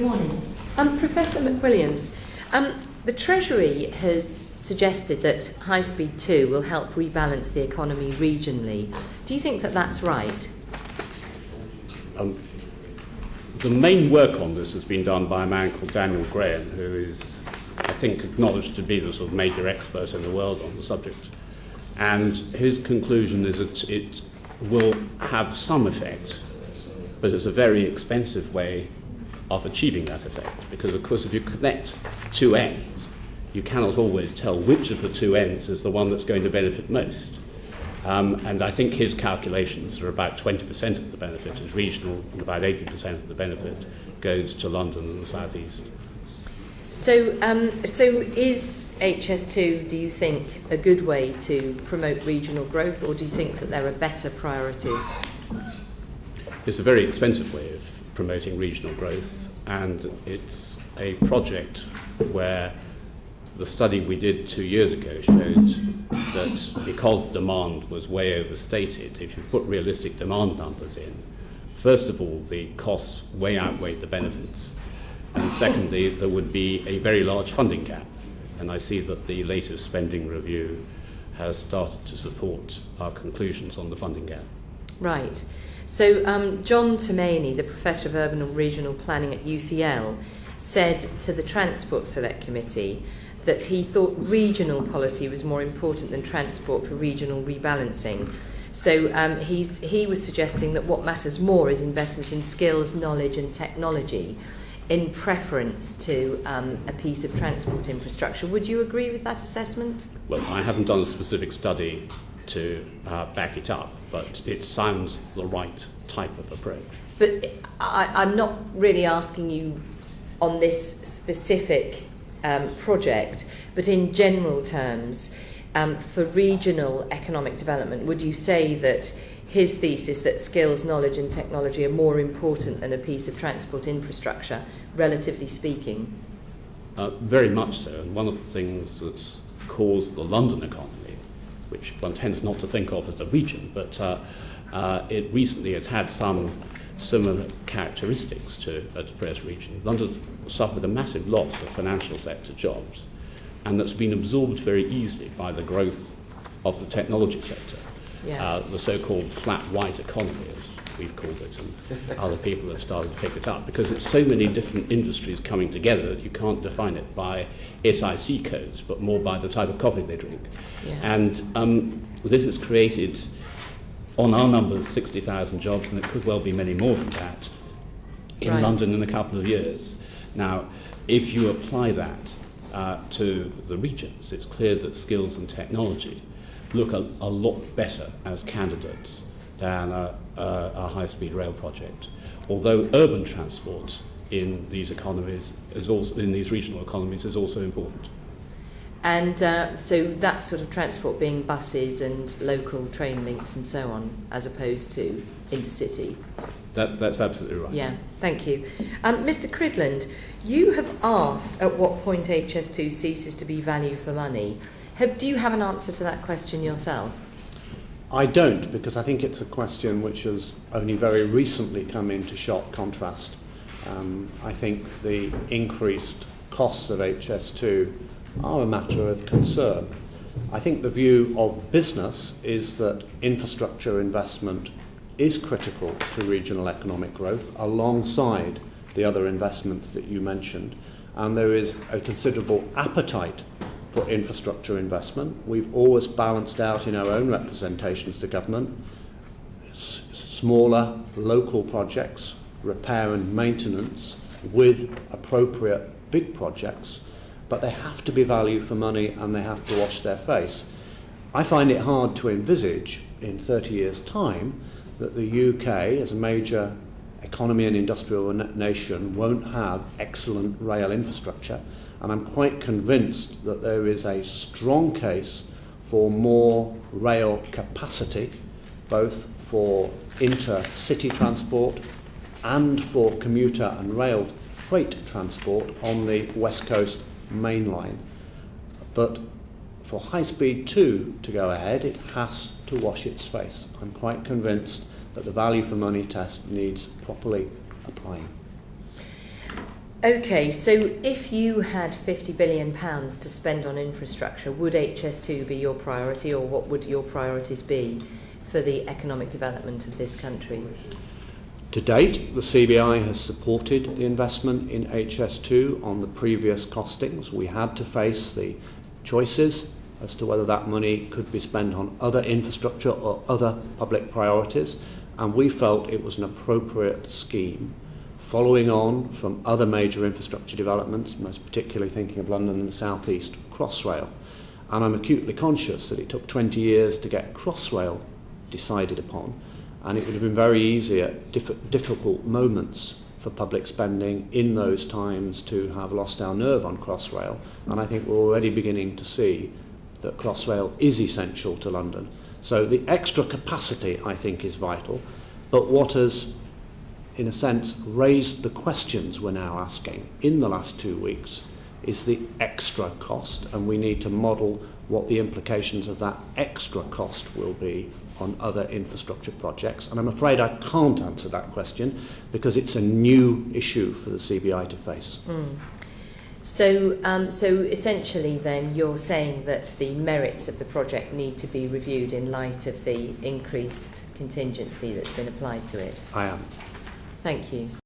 Good morning. Professor McWilliams, the Treasury has suggested that High Speed 2 will help rebalance the economy regionally. Do you think that that's right? The main work on this has been done by a man called Daniel Graham, who is, I think, acknowledged to be the sort of major expert in the world on the subject. And his conclusion is that it will have some effect, but it's a very expensive way of achieving that effect, because of course if you connect two ends, you cannot always tell which of the two ends is the one that's going to benefit most. And I think his calculations are about 20% of the benefit is regional and about 80% of the benefit goes to London and the South East. So is HS2, do you think, a good way to promote regional growth, or do you think that there are better priorities? It's a very expensive way of promoting regional growth, and it's a project where the study we did 2 years ago showed that because demand was way overstated, if you put realistic demand numbers in, first of all, the costs way outweighed the benefits, and secondly, there would be a very large funding gap. And I see that the latest spending review has started to support our conclusions on the funding gap. Right. So John Tomaney, the Professor of Urban and Regional Planning at UCL, said to the Transport Select Committee that he thought regional policy was more important than transport for regional rebalancing. So he was suggesting that what matters more is investment in skills, knowledge and technology in preference to a piece of transport infrastructure. Would you agree with that assessment? Well, I haven't done a specific study to back it up, but it sounds the right type of approach. But I'm not really asking you on this specific project, but in general terms, for regional economic development, would you say that his thesis that skills, knowledge and technology are more important than a piece of transport infrastructure, relatively speaking? Very much so, and one of the things that's caused the London economy, which one tends not to think of as a region, but it recently has had some similar characteristics to a depressed region. London suffered a massive loss of financial sector jobs, and that's been absorbed very easily by the growth of the technology sector. Yeah. The so-called flat white economy, as we've called it, and other people have started to pick it up, because it's so many different industries coming together that you can't define it by SIC codes, but more by the type of coffee they drink. Yeah. And this has created, on our numbers, 60,000 jobs, and it could well be many more than that in London in a couple of years. Now, if you apply that to the regions, it's clear that skills and technology look a lot better as candidates than a high-speed rail project. Although urban transport in these economies is also, in these regional economies, is also important. And so that sort of transport being buses and local train links and so on, as opposed to intercity. That's absolutely right. Yeah, thank you. Mr. Cridland, you have asked at what point HS2 ceases to be value for money. Do you have an answer to that question yourself? I don't, because I think it's a question which has only very recently come into sharp contrast. I think the increased costs of HS2 are a matter of concern. I think the view of business is that infrastructure investment is critical to regional economic growth alongside the other investments that you mentioned, and there is a considerable appetite for infrastructure investment. We've always balanced out in our own representations to government smaller local projects, repair and maintenance, with appropriate big projects, but they have to be value for money and they have to wash their face. I find it hard to envisage in 30 years' time that the UK, as a major economy and industrial nation, won't have excellent rail infrastructure, and I'm quite convinced that there is a strong case for more rail capacity, both for intercity transport and for commuter and rail freight transport on the West Coast main line. But for High Speed 2 to go ahead, it has to wash its face. I'm quite convinced that the value for money test needs properly applying. Okay, so if you had £50 billion to spend on infrastructure, would HS2 be your priority, or what would your priorities be for the economic development of this country? To date, the CBI has supported the investment in HS2 on the previous costings. We had to face the choices as to whether that money could be spent on other infrastructure or other public priorities, and we felt it was an appropriate scheme following on from other major infrastructure developments, most particularly thinking of London and the South East Crossrail. And I'm acutely conscious that it took 20 years to get Crossrail decided upon, and it would have been very easy at difficult moments for public spending in those times to have lost our nerve on Crossrail. And I think we're already beginning to see that Crossrail is essential to London. So the extra capacity, I think, is vital. But what has, in a sense, raised the questions we're now asking in the last 2 weeks is the extra cost, and we need to model what the implications of that extra cost will be on other infrastructure projects. And I'm afraid I can't answer that question because it's a new issue for the CBI to face. So essentially then you're saying that the merits of the project need to be reviewed in light of the increased contingency that's been applied to it? I am. Thank you.